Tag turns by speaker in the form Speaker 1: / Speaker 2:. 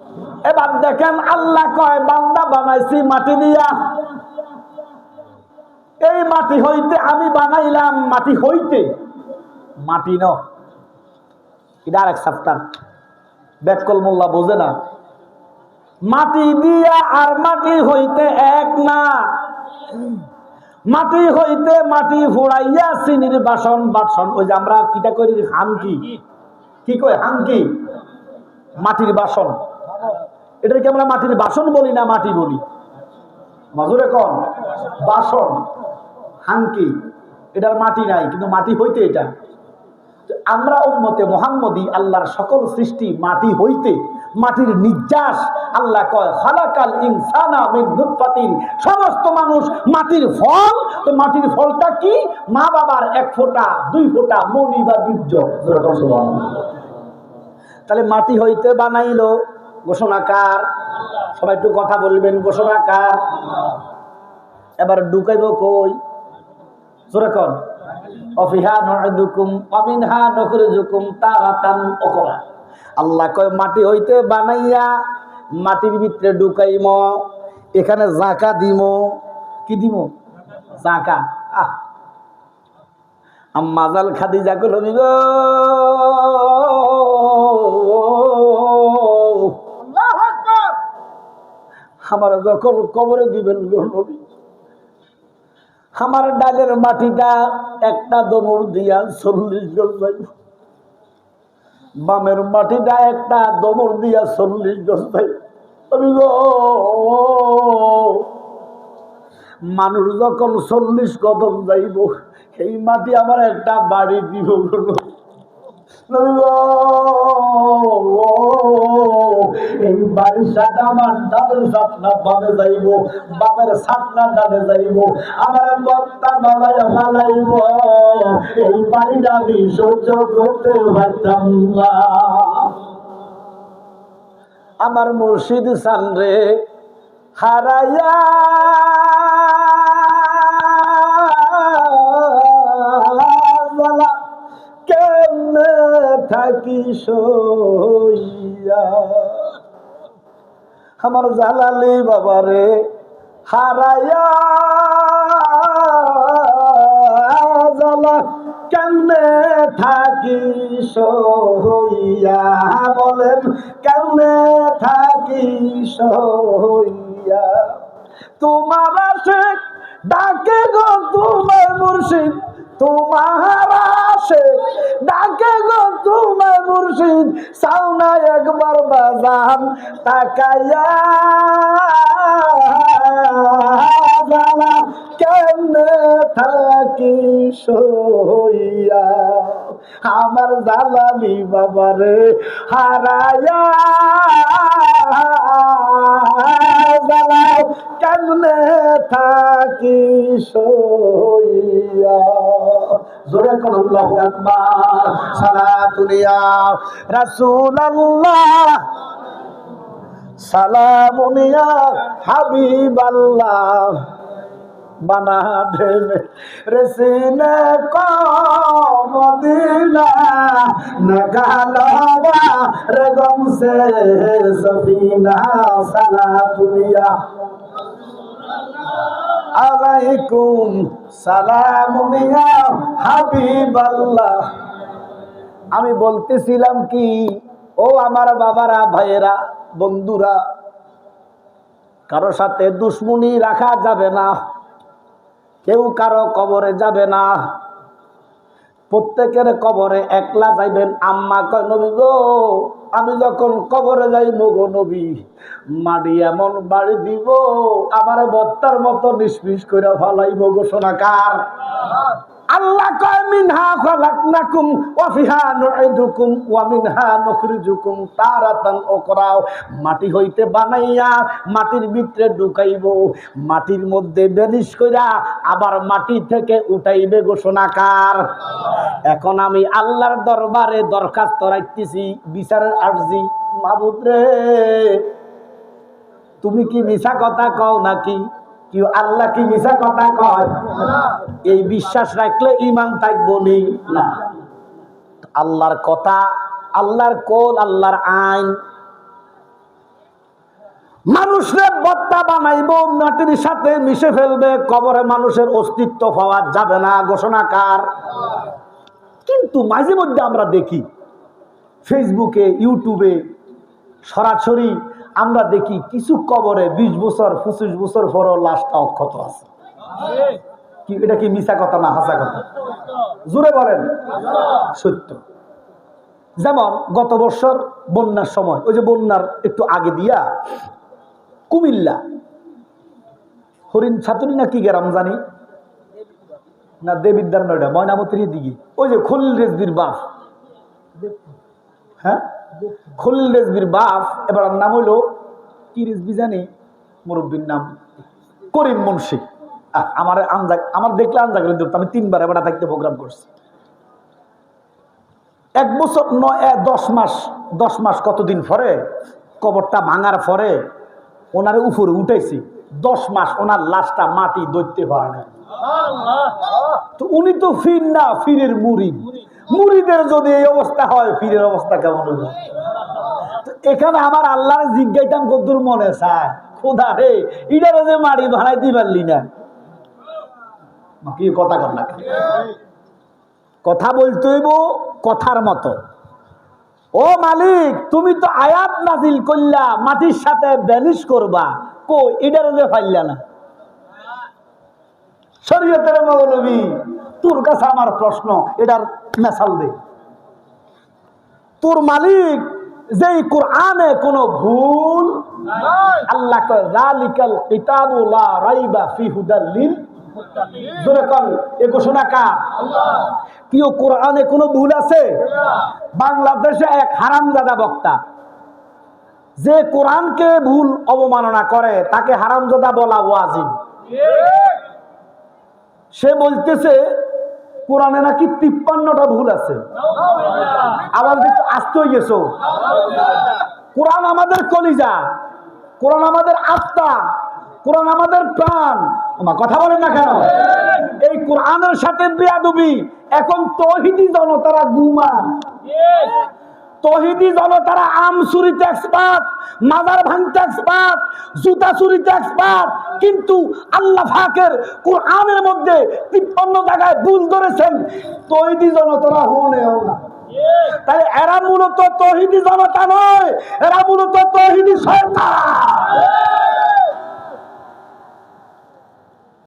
Speaker 1: এবার দেখেন আল্লাহ কয় বান্দা বানাইছি মাটি দিয়া, এই মাটি হইতে আমি বানাইলাম, মাটি হইতে মাটি ন, এটা আরেক সাপ্তাহ ব্যাকল মোল্লা বোঝে না। মাটি দিয়া আর মাটি হইতে এক না। মাটি হইতে মাটি ফোড়াইয়া চিনির বাসন বাসন, ওই যে আমরা কিটা করি হামকি, কি কই হামকি, মাটির বাসন, এটাকে আমরা মাটির বাসন বলি না মাটি বলি, মাজুরে কন বাসন হামকি, এটার মাটি নাই কিন্তু মাটি হইতে এটা। আমরা উম্মতে মুহাম্মদী আল্লাহর সকল সৃষ্টি মাটি হইতে, মাটির নির্যাস। আল্লাহ কয় খালাকাল ইনসানা মিন নুতফাতিন, সমস্ত মানুষ মাটির ফল। তো মাটির ফলটা কি? মা বাবার এক ফোঁটা দুই ফোঁটা মনি বা বীর্য। তাহলে মাটি হইতে বানাইলো ঘোষণাকার, সবাই একটু কথা বলবেন, ঘোষণাকার। এবার ঢুকাইব কই? জোরে কর। অফিহা নুইদুকুম ওয়া মিনহা নুখরিজুকুম তারাতান উখরা। আল্লাহ কয় মাটি হইতে বানাইয়া মাটির ভিতরে ঢুকাইম, এখানে জাকা দিম। কি দিব? জাকা। আম্মা জাল খাদিজা কইল গো আল্লাহু আকবার, আমার যখন কবরে দিবেন গো নবী, আমার ডালের মাটিটা একটা দমর দিয়া 40 গজ যাইব, বামের মাটিটা একটা দমর দিয়া 40 গজ যাইব। মানুষ যখন 40 কদম যাইব, এই মাটি আমার একটা বাড়ি দিব। এই বাড়ির সাথে আমার ডালের সাতনা বামে যাইব, বামের সাতনা ডালে যাইব, আমার বক্তা বাবাই ফালাইব। এই বাড়িটা আমি সহ্য করতে পারতাম না। আমার মুর্শিদ সানরে হারাইয়া কেমনে থাকি সইয়া, আমার জালালি বাবারে হারাইয়া জালা কেমনে থাকি সইয়া, বলেন কেমনে থাকি সইয়া। তোমার আশিক ডাকে গো তোমার মুর্শিদ, তোমার আশিক ডাকে গো তোমার মুর্শিদ, চাও না একবার বাজান তাকাইয়া, জালা কেমনে থাকি সইয়া, আমার জালালি বাবারে হারাইয়া জালা কেমনে থাকি সইয়া। জোরে কোন আল্লাহু আকবার। সালাতুন ইয়া রাসূলুল্লাহ, সালামুন ইয়া হাবিবাল্লাহ, বানা দেবে রসিনে কো মদিনা, নগালবা রগম সে সফিনা। সালাতুলিয়া আলাইকুম সালামুন ইয়া হাবিবাল্লাহ। আমি বলতেছিলাম কি, ও আমার বাবারা, ভাইয়েরা, বন্ধুরা, কারো সাথে দুশ্মনী রাখা যাবে না, কেউ কারো কবরে যাবে না, প্রত্যেকের কবরে একলা যাইবেন। আম্মা কয় নবী গো, আমি যখন কবরে যাইব গো নবী, মাটি এমন বাড়ি দিব আমার বত্তার মতো নিষ্পিস করে ফলাইব। ঘোষণাকার আল্লাহ কয় মিনহা খালাকনাকুম ওয়া ফিহা নুইদুকুম ওয়া মিনহা নুখরিজুকুম তারাতান উখরা। মাটি হইতে বানাইয়া মাটির ভিতরে ঢুকাইব, মাটির মধ্যে বেলিশ কইরা আবার মাটি থেকে উঠাইবে। ঘোষণাকার এখন আমি আল্লাহর দরবারে দরখাস্ত রাখতেছি, বিচারের আরজি। মাবুদ রে, তুমি কি মিছা কথা কও নাকি? কি আল্লাহ কি মিছা কথা কয়? এই বিশ্বাস রাখলে ঈমান থাকবো না। আল্লাহর কথা, আল্লাহর কোল, আল্লাহর আইন, মানুষের বত্তা বানাইব, মাটির সাথে মিশে ফেলবে, কবরে মানুষের অস্তিত্ব পাওয়া যাবে না, ঘোষণা কার? কিন্তু মাঝে মধ্যে আমরা দেখি ফেসবুকে, ইউটিউবে সরাসরি আমরা দেখি কিছু কবরে 20 বছর 25 বছর পরও লাশটা অক্ষত আছে। কি এটা কি মিছা কথা না হাসা কথা? জোরে বলেন। সত্য। যেমন গত বছর বন্যার সময়, ওই যে বন্যার একটু আগে দিয়া কুমিল্লা হরিণ ছাতুরি না কি গ্রাম জানি না, দেবিদ্যার নয়টা ময়নামতির দিকে, ওই যে খলিল রেজবির বাপ, হ্যাঁ খলিল রেজবির বাপ, এবার নাম হইলো কি রেজবি জানি, মুরব্বীর নাম করিম মুন্সি। আমার দেখলে আনজা করে দিত, আমি 3 বার এবার থাকতে প্রোগ্রাম করছি। 1 বছর 10 মাস কতদিন পরে কবরটা ভাঙার পরে ওনার উপরে উঠাইছি, 10 মাস ওনার লাশটা মাটি দৈত্যে পারে না। তো উনি তো ফির না, ফিরের মুরিদ, মুরিদের যদি এই অবস্থা হয়, ফিরের অবস্থা কেমন হবে? এখানে আমার আল্লাহর জিজ্ঞাইতাম কদ্দুর মনে চায়, খোদা রে ইটারে যে মাড়ি ভাড়াইতে পারলি না, কি কথা কর না, কথা বলতে হইব কথার মতো। ও মালিক, তুমি তো আয়াত নাজিল করলা মাটির সাথে ব্যালিশ করবা, কই এটারে যে পাইলা না? শরীয়তের মৌলবী, তোর কাছে আমার প্রশ্ন, এটার মেসাল দে। তোর মালিক যেই কোরআনে কোনো ভুল, আল্লাহ কয় যালিকাল কিতাবু লা রাইবা ফি হুদাল লিল মুত্তাকিন, জোরে কোন এই ঘোষণা কার? আল্লাহ। কি ও কোরআনে কোনো ভুল আছে? বাংলাদেশে এক হারামজাদা বক্তা, যে কোরআনকে ভুল অবমাননা করে তাকে হারামজাদা বলা ওয়াজিব। সে বলতেছে কোরআনে নাকি 53টা ভুল আছে। আবার দেখতে আসতে হয়ে গেছো। কোরআন আমাদের কলিজা, কোরআন আমাদের আত্মা, কোরআন আমাদের প্রাণ। কথা বলেন না কেন? এই কোরআনের সাথে বেয়াদবি। এখন তৌহিদি জনতারা গুমান, তৌহিদি জনতারা আম চুরিতে এক্সপার্ট, মাজার ভাঙতে এক্সপার্ট, জুতা চুরিতে এক্সপার্ট, কিন্তু আল্লাহ পাকের কোরআনের মধ্যে 53 জায়গায় ভুল ধরেছেন, তৌহিদি জনতারা হনেও না। তাই এরা মূলত তৌহিদি জনতা নয়, এরা মূলত তৌহিদি শয়তান।